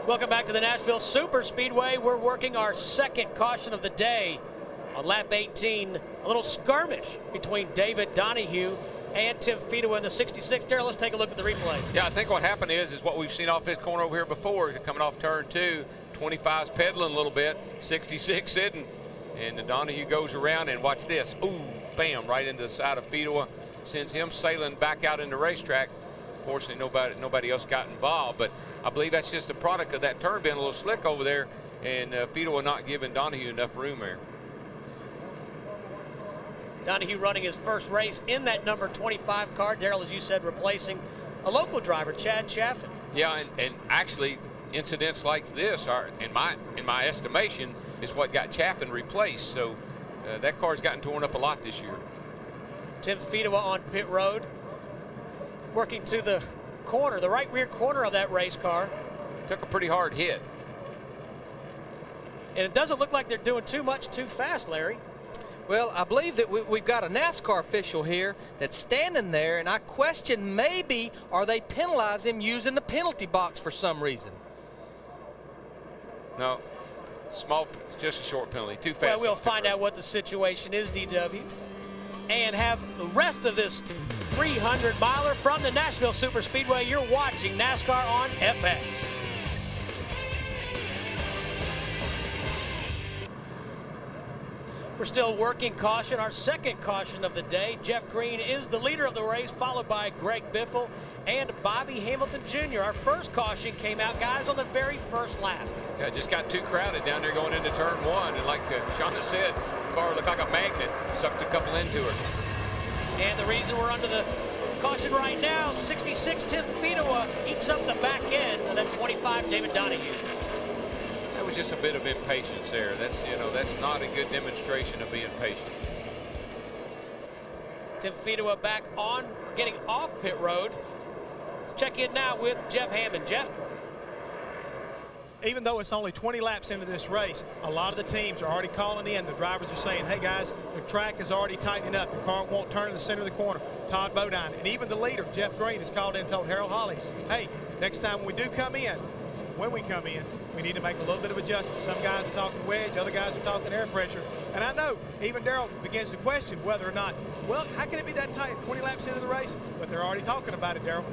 Welcome back to the Nashville Super Speedway. We're working our second caution of the day on lap 18. A little skirmish between David Donahue and Tim Fedewa in the 66. Darrell, let's take a look at the replay. Yeah, I think what happened is what we've seen off this corner over here before, coming off turn 2. 25's pedaling a little bit, 66 sitting, and the Donahue goes around, and watch this. Ooh, bam, right into the side of Fedewa. Sends him sailing back out in the racetrack. Fortunately, nobody else got involved, but I believe that's just a product of that turn being a little slick over there, and Fedewa not giving Donahue enough room there. Donahue running his first race in that number 25 car. Darrell, as you said, replacing a local driver, Chad Chaffin. Yeah, and actually, incidents like this are, in my estimation, is what got Chaffin replaced. So that car's gotten torn up a lot this year. Tim Fedewa on pit road, working to the corner, the right rear corner of that race car. Took a pretty hard hit. And it doesn't look like they're doing too much too fast, Larry. Well, I believe that we've got a NASCAR official here that's standing there, and I question maybe are they penalizing him using the penalty box for some reason. No, just a short penalty, too fast. Well, we'll find out what the situation is, DW, and have the rest of this 300-miler from the Nashville Super Speedway. You're watching NASCAR on FX. We're still working caution, our second caution of the day. Jeff Green is the leader of the race, followed by Greg Biffle and Bobby Hamilton Jr. Our first caution came out, guys, on the very first lap. Yeah, it just got too crowded down there going into turn 1. And like Shauna said, the car looked like a magnet, sucked a couple into her. And the reason we're under the caution right now, 66 Tim Fedewa eats up the back end of that 25 David Donahue. That was just a bit of impatience there. That's not a good demonstration of being patient. Tim Fedewa back on, getting off pit road. Let's check in now with Jeff Hammond. Jeff? Even though it's only 20 laps into this race, a lot of the teams are already calling in. The drivers are saying, hey guys, the track is already tightening up. The car won't turn in the center of the corner. Todd Bodine, and even the leader, Jeff Green, has called in and told Harold Holly, hey, next time when we do come in, we need to make a little bit of adjustment. Some guys are talking wedge, other guys are talking air pressure. And I know even Darrell begins to question whether or not, well, how can it be that tight 20 laps into the race? But they're already talking about it, Darrell.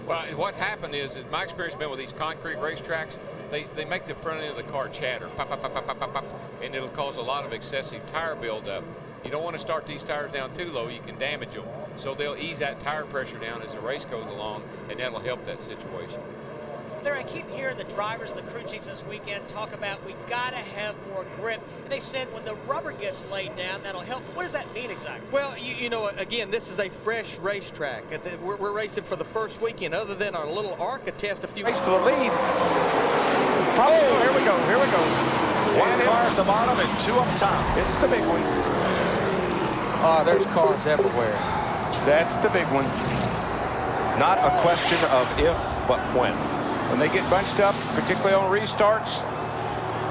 Well, what's happened is, my experience has been with these concrete racetracks, they make the front end of the car chatter, pop, pop, pop, pop, pop, pop, pop, and it'll cause a lot of excessive tire buildup. You don't want to start these tires down too low, you can damage them. So they'll ease that tire pressure down as the race goes along, and that'll help that situation. Larry, I keep hearing the drivers and the crew chiefs this weekend talk about we gotta have more grip. And they said when the rubber gets laid down, that'll help. What does that mean exactly? Well, you know, again, this is a fresh racetrack. We're racing for the first weekend, other than our little ARCA test a few race to the lead. Oh, here we go. One car at the bottom and 2 up top. It's the big one. Oh, there's cars everywhere. That's the big one. Not a question of if, but when. When they get bunched up, particularly on restarts,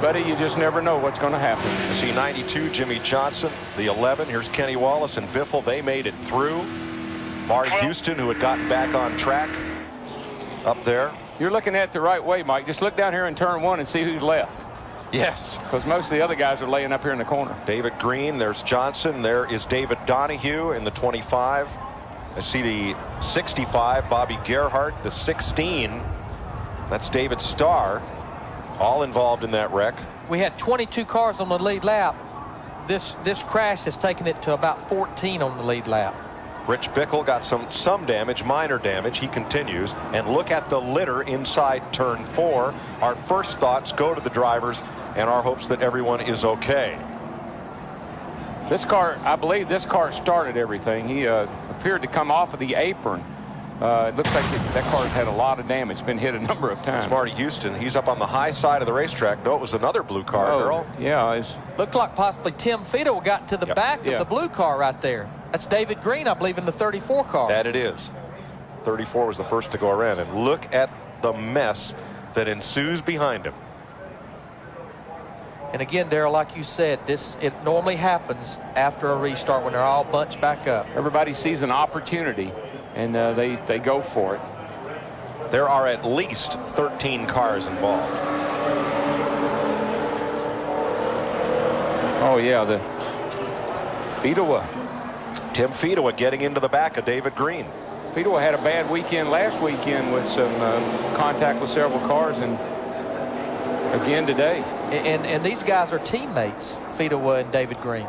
buddy, you just never know what's going to happen. You see 92, Jimmy Johnson, the 11. Here's Kenny Wallace and Biffle. They made it through. Marty Houston, who had gotten back on track up there. You're looking at it the right way, Mike. Just look down here in turn 1 and see who's left. Yes. Because most of the other guys are laying up here in the corner. David Green, there's Johnson. There is David Donahue in the 25. I see the 65, Bobby Gerhardt, the 16. That's David Starr, all involved in that wreck. We had 22 cars on the lead lap. This crash has taken it to about 14 on the lead lap. Rich Bickle got some damage, minor damage. He continues. And look at the litter inside turn 4. Our first thoughts go to the drivers and our hopes that everyone is okay. This car, I believe this car started everything. He appeared to come off of the apron. It looks like that car's had a lot of damage, been hit a number of times. It's Marty Houston. He's up on the high side of the racetrack. No, it was another blue car, Earl. Yeah. Looked like possibly Tim Fedewa got into the back of the blue car right there. That's David Green, I believe, in the 34 car. That it is. 34 was the first to go around. And look at the mess that ensues behind him. And again, Darrell, like you said, it normally happens after a restart when they're all bunched back up. Everybody sees an opportunity, and they go for it. There are at least 13 cars involved. Oh, yeah, the Fedewa. Tim Fedewa getting into the back of David Green. Fedewa had a bad weekend last weekend with some contact with several cars, and again today. And these guys are teammates, Fedewa and David Green.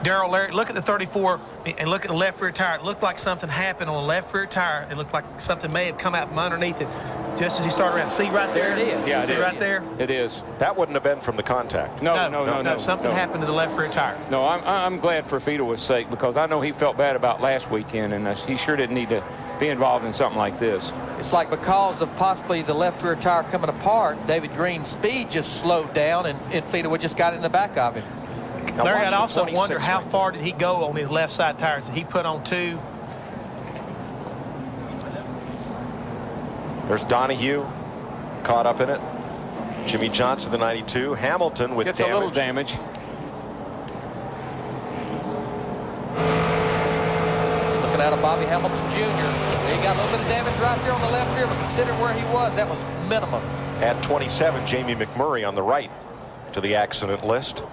Darrell, Larry, look at the 34 and look at the left rear tire. It looked like something happened on the left rear tire. It looked like something may have come out from underneath it just as he started around. See right there? There it is. Yeah, See right there? It is. That wouldn't have been from the contact. No. Something happened to the left rear tire. No, I'm glad for Fedewa's sake, because I know he felt bad about last weekend, and he sure didn't need to be involved in something like this. It's like because of possibly the left rear tire coming apart, David Green's speed just slowed down, and Fedewa just got in the back of him. Now, Larry, I'd also 26 wonder how ring. far did he go on his left side tires? Did he put on 2? There's Donahue caught up in it. Jimmy Johnson, the 92. Hamilton with Gets damage. a little damage. Looking out of Bobby Hamilton Jr. He got a little bit of damage right there on the left rear, but considering where he was, that was minimum. At 27, Jamie McMurray on the right to the accident list.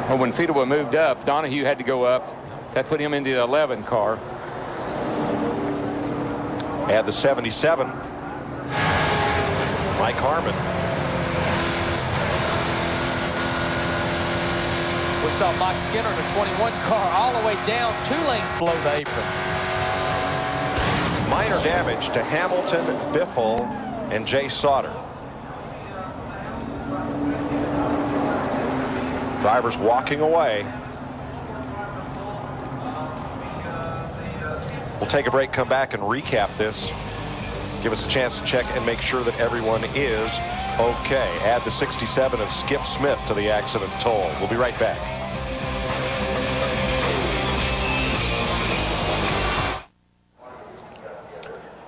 Well, when Fedewa moved up, Donahue had to go up. That put him into the 11 car. Add the 77. Mike Harmon. We saw Mike Skinner in a 21 car all the way down 2 lanes below the apron. Minor damage to Hamilton, Biffle, and Jay Sauter. Drivers walking away. We'll take a break, come back, and recap this. Give us a chance to check and make sure that everyone is okay. Add the 67 of Skip Smith to the accident toll. We'll be right back.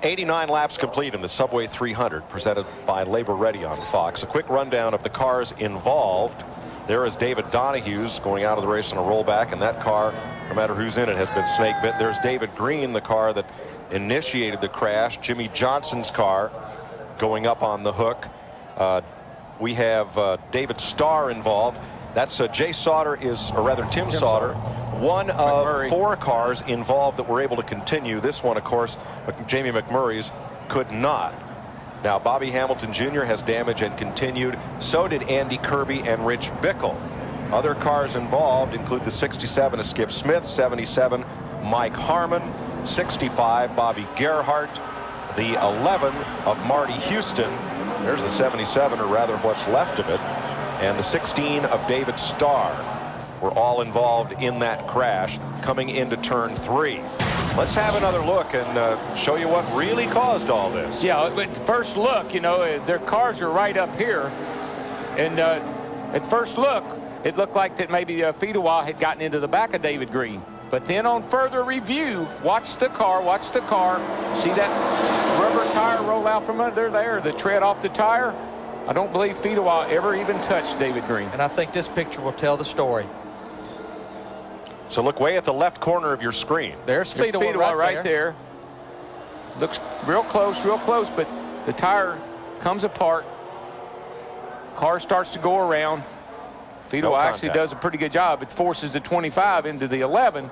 '89 laps complete in the Subway 300, presented by Labor Ready on Fox. A quick rundown of the cars involved. There is David Donahue's going out of the race on a rollback, and that car, no matter who's in it, has been snake bit. There's David Green, the car that initiated the crash. Jimmy Johnson's car going up on the hook. We have David Starr involved. That's Jay Sauter is, or rather Tim Sauter, one of McMurray. 4 cars involved that were able to continue. This one, of course, Jamie McMurray's could not. Now, Bobby Hamilton Jr. has damage and continued. So did Andy Kirby and Rich Bickle. Other cars involved include the 67 of Skip Smith, 77 Mike Harmon, 65 Bobby Gerhart, the 11 of Marty Houston. There's the 77, or rather what's left of it, and the 16 of David Starr were all involved in that crash coming into turn 3. Let's have another look and show you what really caused all this. Yeah, but first look, you know, their cars are right up here. And at first look, it looked like that maybe Fedewa had gotten into the back of David Green. But then on further review, watch the car. See that rubber tire roll out from under there, the tread off the tire? I don't believe Fedewa ever even touched David Green. And I think this picture will tell the story. So look way at the left corner of your screen. There's Fedewa right there. Looks real close, but the tire comes apart. Car starts to go around. Fedewa actually does a pretty good job. It forces the 25 into the 11,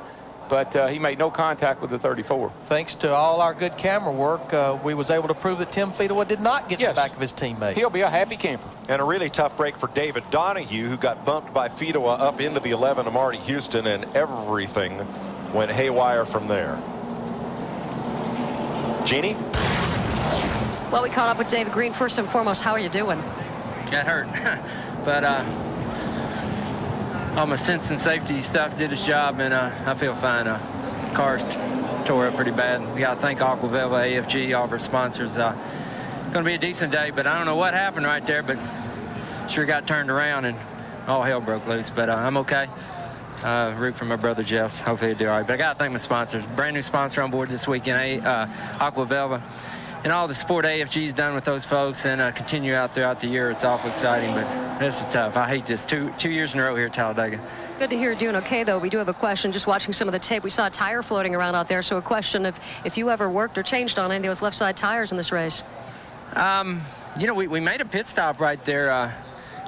but he made no contact with the 34. Thanks to all our good camera work, we was able to prove that Tim Fedewa did not get in the back of his teammate. He'll be a happy camper. And a really tough break for David Donahue, who got bumped by Fedewa up into the 11 of Marty Houston, and everything went haywire from there. Jeannie? Well, we caught up with David Green. First and foremost, how are you doing? Got hurt, but all my sense and safety stuff did its job, and I feel fine. Cars tore up pretty bad. You got to thank Aquavelva, AFG, all of our sponsors. Going to be a decent day, but I don't know what happened right there, but sure got turned around and all hell broke loose. But I'm okay. Root for my brother Jess. Hopefully he'll do all right. But I got to thank my sponsors. Brand new sponsor on board this weekend, Aquavelva. and all the support AFG's done with those folks, and continue out throughout the year. It's awful exciting, but this is tough. I hate this. Two years in a row here at Talladega. Good to hear you're doing okay, though. We do have a question. Just watching some of the tape, we saw a tire floating around out there. So a question of if you ever worked or changed on any of those left side tires in this race. You know, we made a pit stop right there.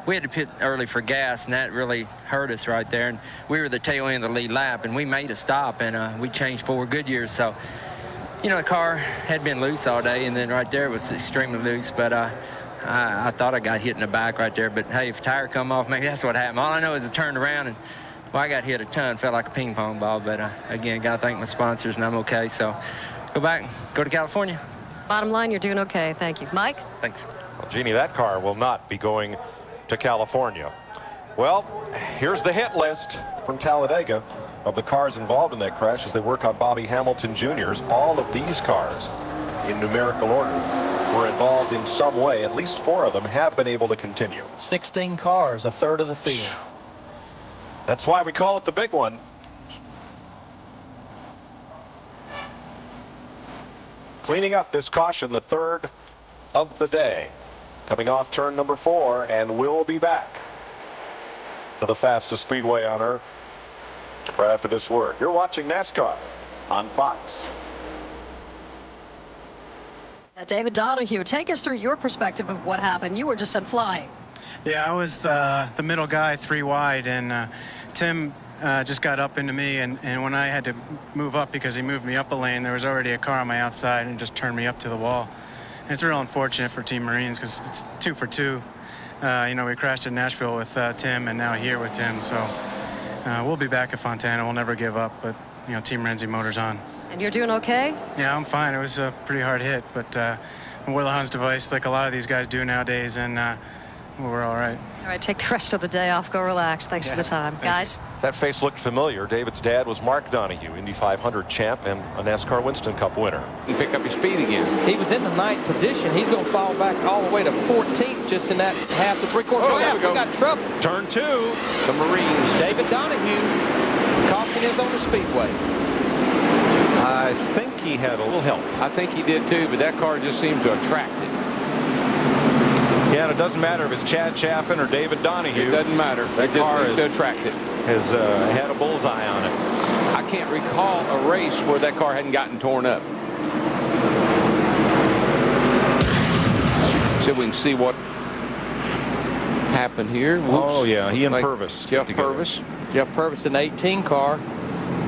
We had to pit early for gas, and that really hurt us right there. And we were the tail end of the lead lap, and we made a stop, and we changed 4 Goodyears. So, you know, the car had been loose all day, and then right there it was extremely loose. But I thought I got hit in the back right there. But, hey, if a tire come off, maybe that's what happened. All I know is it turned around, and, well, I got hit a ton. Felt like a ping pong ball. But, again, got to thank my sponsors, and I'm okay. So go back, go to California. Bottom line, you're doing okay. Thank you. Mike? Thanks. Well, Jeannie, that car will not be going to California. Well, here's the hit list from Talladega of the cars involved in that crash as they work on Bobby Hamilton Jr.'s. All of these cars, in numerical order, were involved in some way. At least 4 of them have been able to continue. 16 cars, a third of the field. That's why we call it the big one. Cleaning up this caution, the 3rd of the day. Coming off turn number 4, and we'll be back to the fastest speedway on earth right after this word. You're watching NASCAR on Fox. David Donahue, take us through your perspective of what happened. You were just sent flying. Yeah, I was the middle guy, 3 wide, and Tim just got up into me, and when I had to move up because he moved me up a lane, there was already a car on my outside and just turned me up to the wall. It's real unfortunate for Team Marines because it's 2 for 2. You know, we crashed in Nashville with Tim, and now here with Tim. So we'll be back at Fontana. We'll never give up. But, you know, Team Rensi motor's on. And you're doing okay? Yeah, I'm fine. It was a pretty hard hit, but I wore the Hans device like a lot of these guys do nowadays, and we're all right. All right, take the rest of the day off. Go relax. Thanks for the time. Guys? That face looked familiar. David's dad was Mark Donohue, Indy 500 champ and a NASCAR Winston Cup winner. He picked up his speed again. He was in the 9th position. He's going to fall back all the way to 14th just in that half to 3/4. Oh, there we go. We got trouble. Turn 2. The Marines. David Donahue. Caution is on the speedway. I think he had a little help. I think he did too, but that car just seemed to attract it. Yeah, and it doesn't matter if it's Chad Chaffin or David Donahue. It doesn't matter. That just car seems to attract it. has had a bullseye on it. I can't recall a race where that car hadn't gotten torn up. So we can see what happened here. Whoops. Oh, yeah, he and Purvis. Jeff Purvis. Jeff Purvis in the 18 car.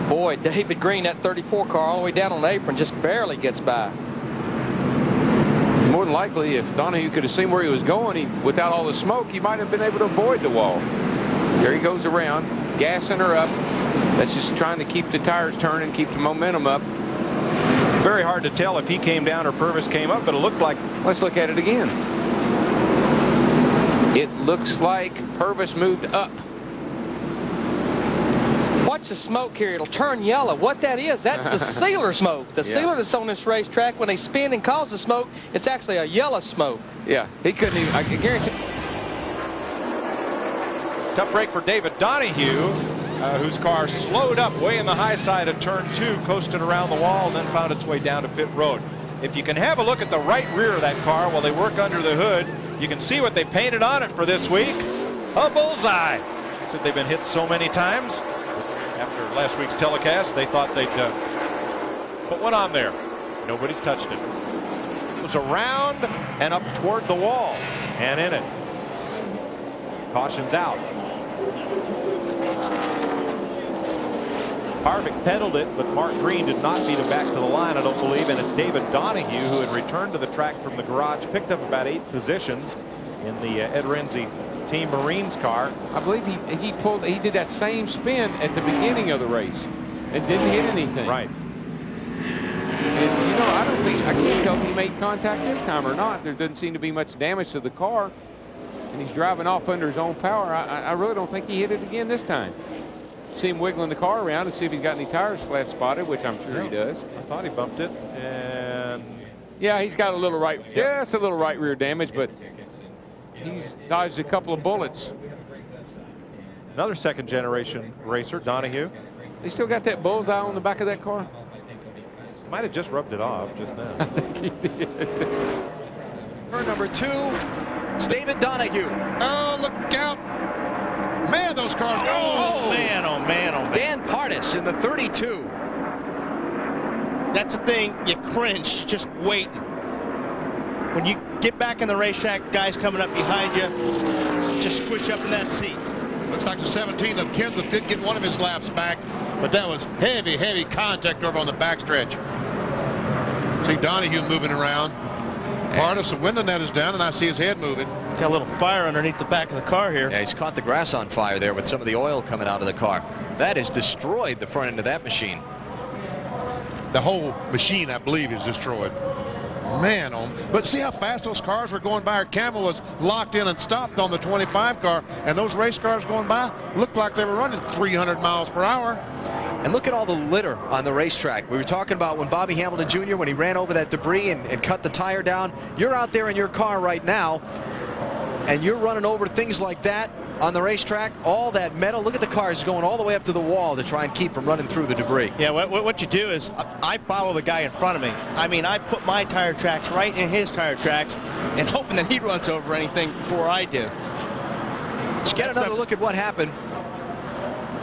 Boy, David Green, that 34 car, all the way down on the apron, just barely gets by. More than likely, if Donahue could have seen where he was going, without all the smoke, he might have been able to avoid the wall. There he goes around, gassing her up. That's just trying to keep the tires turning, keep the momentum up. Very hard to tell if he came down or Purvis came up, but it looked like... Let's look at it again. It looks like Purvis moved up. Watch the smoke here. It'll turn yellow. What that is, that's the sealer smoke. The sealer that's on this racetrack, when they spin and cause the smoke, it's actually a yellow smoke. Yeah, he couldn't even, I can guarantee. Tough break for David Donahue, whose car slowed up way in the high side of turn 2, coasted around the wall, and then found its way down to pit road. If you can have a look at the right rear of that car while they work under the hood, you can see what they painted on it for this week. A bullseye. She said they've been hit so many times. After last week's telecast, they thought they'd put one on there. Nobody's touched it. It was around and up toward the wall and in it. Caution's out. Harvick pedaled it, but Mark Green did not beat him back to the line, I don't believe. And it's David Donahue, who had returned to the track from the garage, picked up about 8 positions in the Ed Rensi Team Marines car. I believe he did that same spin at the beginning of the race and didn't hit anything. Right. And you know, I can't tell if he made contact this time or not. There doesn't seem to be much damage to the car, and he's driving off under his own power. I really don't think he hit it again this time. See him wiggling the car around to see if he's got any tires flat spotted, which I'm sure he does. I thought he bumped it, and yeah, he's got a little right. Yep. Yeah, it's a little right rear damage, but he's dodged a couple of bullets. Another second-generation racer, Donahue. They still got that bullseye on the back of that car? Might have just rubbed it off just then. Turn number 2, it's David Donahue. Oh, look out. Man, those cars. Oh, man, oh, man, oh, man. Dan Partis in the 32. That's the thing, you cringe just waiting. When you get back in the racetrack, guys coming up behind you, just squish up in that seat. Looks like the 17 of Kenseth did get one of his laps back, but that was heavy, heavy contact over on the backstretch. See Donahue moving around. Partis, the window net is down, and I see his head moving. Got a little fire underneath the back of the car here. Yeah, he's caught the grass on fire there with some of the oil coming out of the car. That has destroyed the front end of that machine. The whole machine, I believe, is destroyed. Man, but see how fast those cars were going by. Our camera was locked in and stopped on the 25 car, and those race cars going by looked like they were running 300 miles per hour. And look at all the litter on the racetrack. We were talking about when Bobby Hamilton Jr., when he ran over that debris and cut the tire down. You're out there in your car right now, and you're running over things like that on the racetrack. All that metal. Look at the cars going all the way up to the wall to try and keep from running through the debris. Yeah, what you do is I follow the guy in front of me. I mean, I put my tire tracks right in his tire tracks and hoping that he runs over anything before I do. Let's get another look at what happened.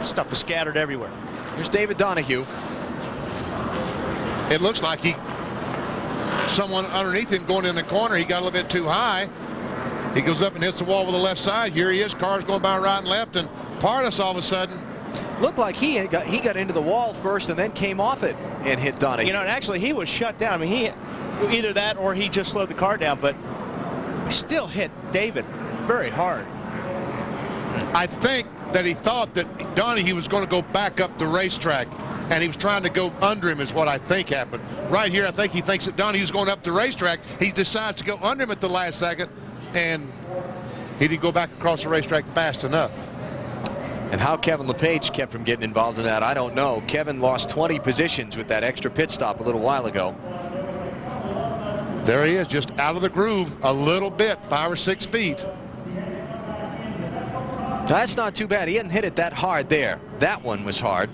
Stuff was scattered everywhere. Here's David Donahue. It looks like someone underneath him going in the corner. He got a little bit too high. He goes up and hits the wall with the left side. Here he is. Cars going by right and left. And Partis all of a sudden. Looked like he got into the wall first and then came off it and hit Donahue. You know, and actually he was shut down. I mean, he either that or he just slowed the car down. But he still hit David very hard. I think that he thought that Donahue was going to go back up the racetrack, and he was trying to go under him is what I think happened. Right here, I think he thinks that Donahue's going up the racetrack. He decides to go under him at the last second, and he didn't go back across the racetrack fast enough. And how Kevin LePage kept from getting involved in that, I don't know. Kevin lost 20 positions with that extra pit stop a little while ago. There he is, just out of the groove a little bit, 5 or 6 feet. That's not too bad. He hadn't hit it that hard there. That one was hard.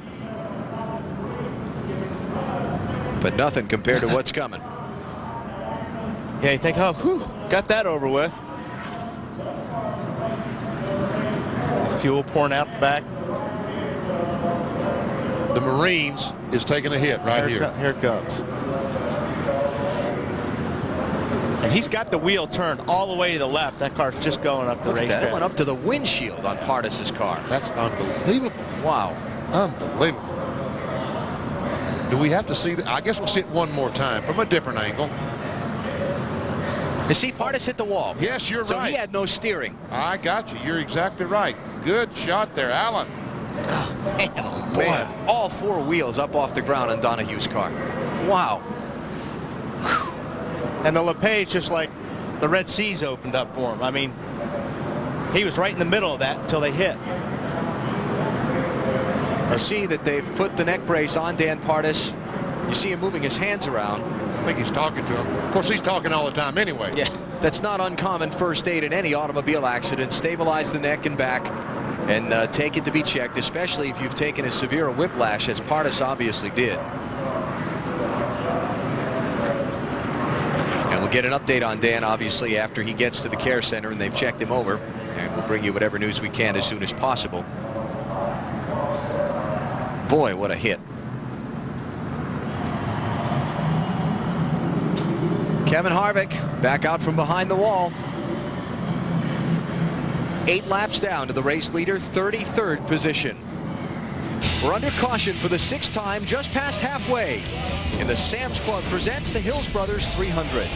But nothing compared to what's coming. Yeah, you think, oh, whew, got that over with. The fuel pouring out the back. The Marines is taking a hit right here. Here it comes. And he's got the wheel turned all the way to the left. That car's just going up the racetrack. That went up to the windshield on Partis's car. That's unbelievable. Wow. Unbelievable. Do we have to see that? I guess we'll see it one more time from a different angle. You see, Partis hit the wall. Yes, you're right. So he had no steering. I got you. You're exactly right. Good shot there, Alan. Oh, man, oh, boy. Man. All 4 wheels up off the ground on Donahue's car. Wow. And the LePage, just like the Red Seas opened up for him. I mean, he was right in the middle of that until they hit. I see that they've put the neck brace on Dan Partis. You see him moving his hands around. I think he's talking to him. Of course, he's talking all the time anyway. Yeah, that's not uncommon first aid in any automobile accident. Stabilize the neck and back and take it to be checked, especially if you've taken as severe a whiplash as Partis obviously did. And we'll get an update on Dan, obviously, after he gets to the care center and they've checked him over. And we'll bring you whatever news we can as soon as possible. Boy, what a hit. Kevin Harvick back out from behind the wall. 8 laps down to the race leader, 33rd position. We're under caution for the 6th time, just past halfway. And the Sam's Club presents the Hills Brothers 300.